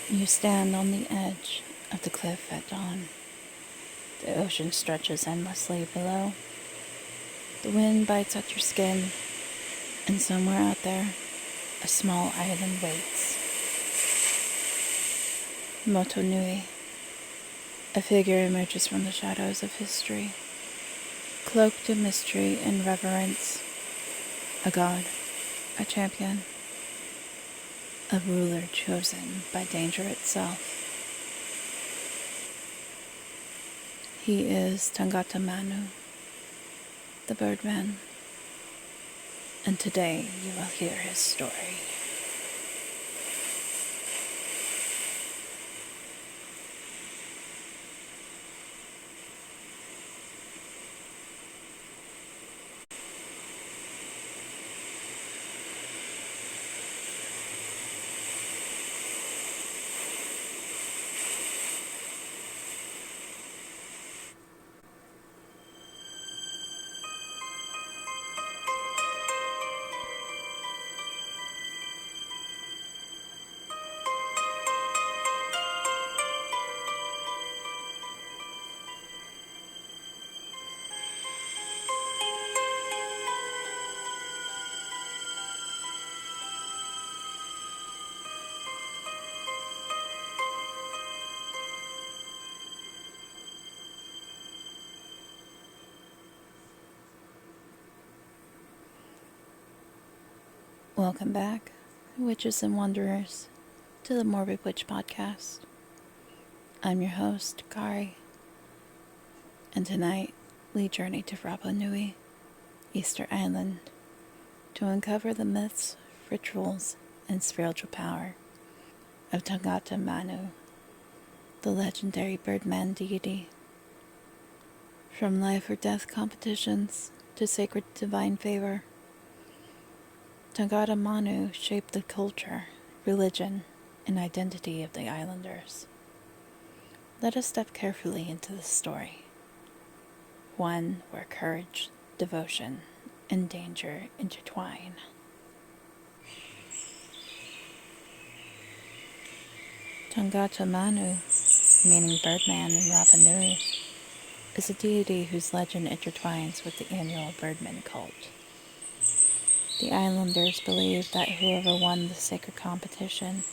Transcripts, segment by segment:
You stand on the edge of the cliff at dawn. The ocean stretches endlessly below. The wind bites at your skin, and somewhere out there, a small island waits. Moto Nui. A figure emerges from the shadows of history, cloaked in mystery and reverence. A god, a champion, a ruler chosen by danger itself. He is Tangata Manu, the Birdman, and today you will hear his story. Welcome back, witches and wanderers, to the Morbid Witch Podcast. I'm your host, Kari, and tonight we journey to Rapa Nui, Easter Island, to uncover the myths, rituals, and spiritual power of Tangata Manu, the legendary Birdman deity. From life or death competitions to sacred divine favor, Tangata Manu shaped the culture, religion, and identity of the islanders. Let us step carefully into this story, one where courage, devotion, and danger intertwine. Tangata Manu, meaning Birdman in Rapa Nui, is a deity whose legend intertwines with the annual Birdman cult. The islanders believed that whoever won the sacred competition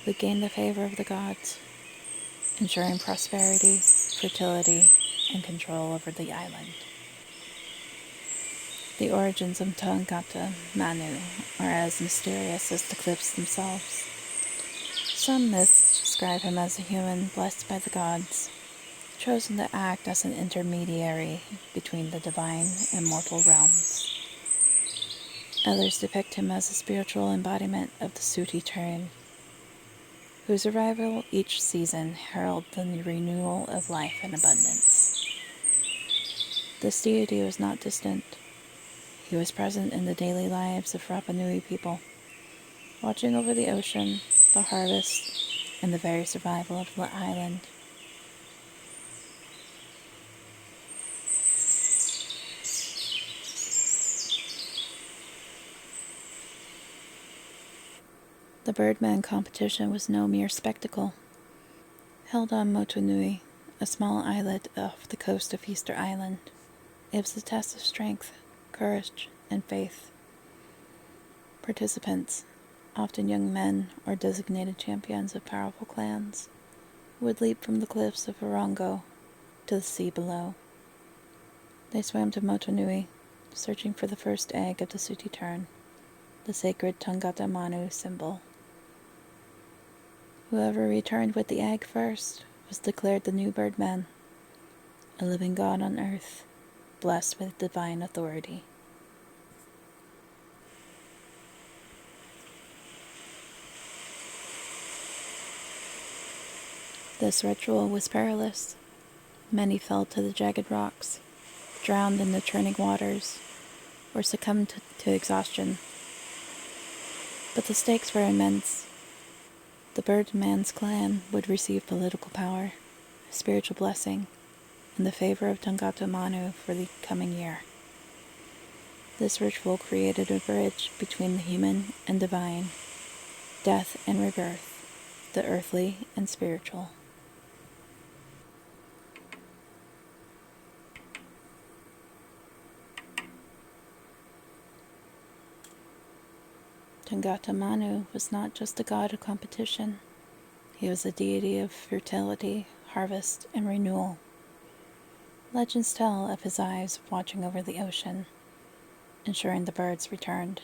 would gain the favor of the gods, ensuring prosperity, fertility, and control over the island. The origins of Tangata Manu are as mysterious as the cliffs themselves. Some myths describe him as a human blessed by the gods, chosen to act as an intermediary between the divine and mortal realms. Others depict him as a spiritual embodiment of the sooty tern, whose arrival each season heralded the renewal of life and abundance. This deity was not distant. He was present in the daily lives of Rapa Nui people, watching over the ocean, the harvest, and the very survival of the island. The Birdman competition was no mere spectacle. Held on Moto Nui, a small islet off the coast of Easter Island, it was a test of strength, courage, and faith. Participants, often young men or designated champions of powerful clans, would leap from the cliffs of Orongo to the sea below. They swam to Moto Nui, searching for the first egg of the sooty tern, the sacred Tangata Manu symbol. Whoever returned with the egg first was declared the new Birdman, a living god on earth, blessed with divine authority. This ritual was perilous. Many fell to the jagged rocks, drowned in the churning waters, or succumbed to exhaustion. But the stakes were immense. The Birdman's clan would receive political power, spiritual blessing, and the favor of Tangata Manu for the coming year. This ritual created a bridge between the human and divine, death and rebirth, the earthly and spiritual. Tangata Manu was not just a god of competition. He was a deity of fertility, harvest, and renewal. Legends tell of his eyes watching over the ocean, ensuring the birds returned,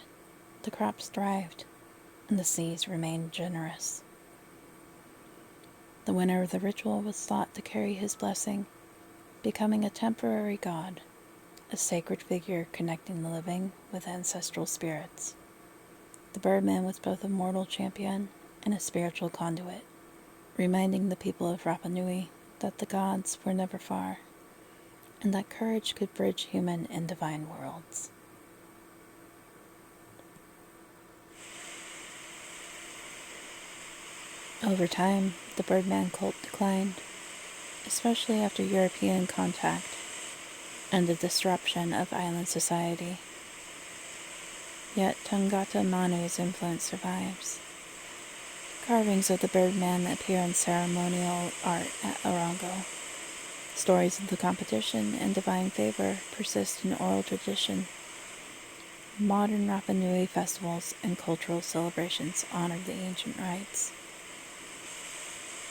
the crops thrived, and the seas remained generous. The winner of the ritual was thought to carry his blessing, becoming a temporary god, a sacred figure connecting the living with ancestral spirits. The Birdman was both a mortal champion and a spiritual conduit, reminding the people of Rapa Nui that the gods were never far, and that courage could bridge human and divine worlds. Over time, the Birdman cult declined, especially after European contact and the disruption of island society. Yet Tangata Manu's influence survives. Carvings of the Birdman appear in ceremonial art at Orongo. Stories of the competition and divine favor persist in oral tradition. Modern Rapa Nui festivals and cultural celebrations honor the ancient rites.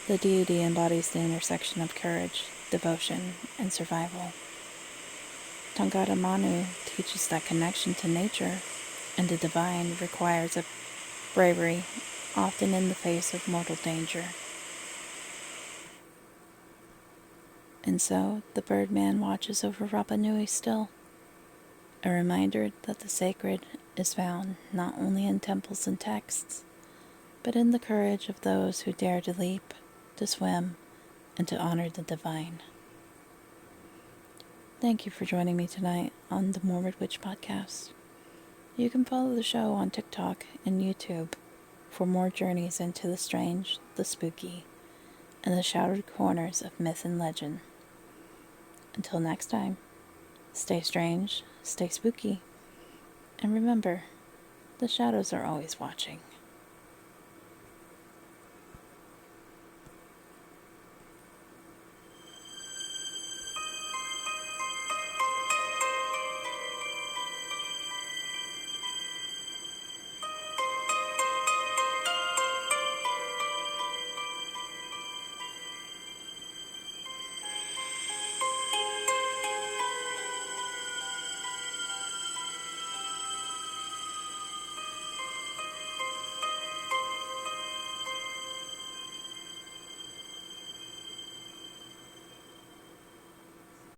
The deity embodies the intersection of courage, devotion, and survival. Tangata Manu teaches that connection to nature and the divine requires a bravery, often in the face of mortal danger. And so, the Birdman watches over Rapa Nui still, a reminder that the sacred is found not only in temples and texts, but in the courage of those who dare to leap, to swim, and to honor the divine. Thank you for joining me tonight on the Morbid Witch Podcast. You can follow the show on TikTok and YouTube for more journeys into the strange, the spooky, and the shadowed corners of myth and legend. Until next time, stay strange, stay spooky, and remember, the shadows are always watching.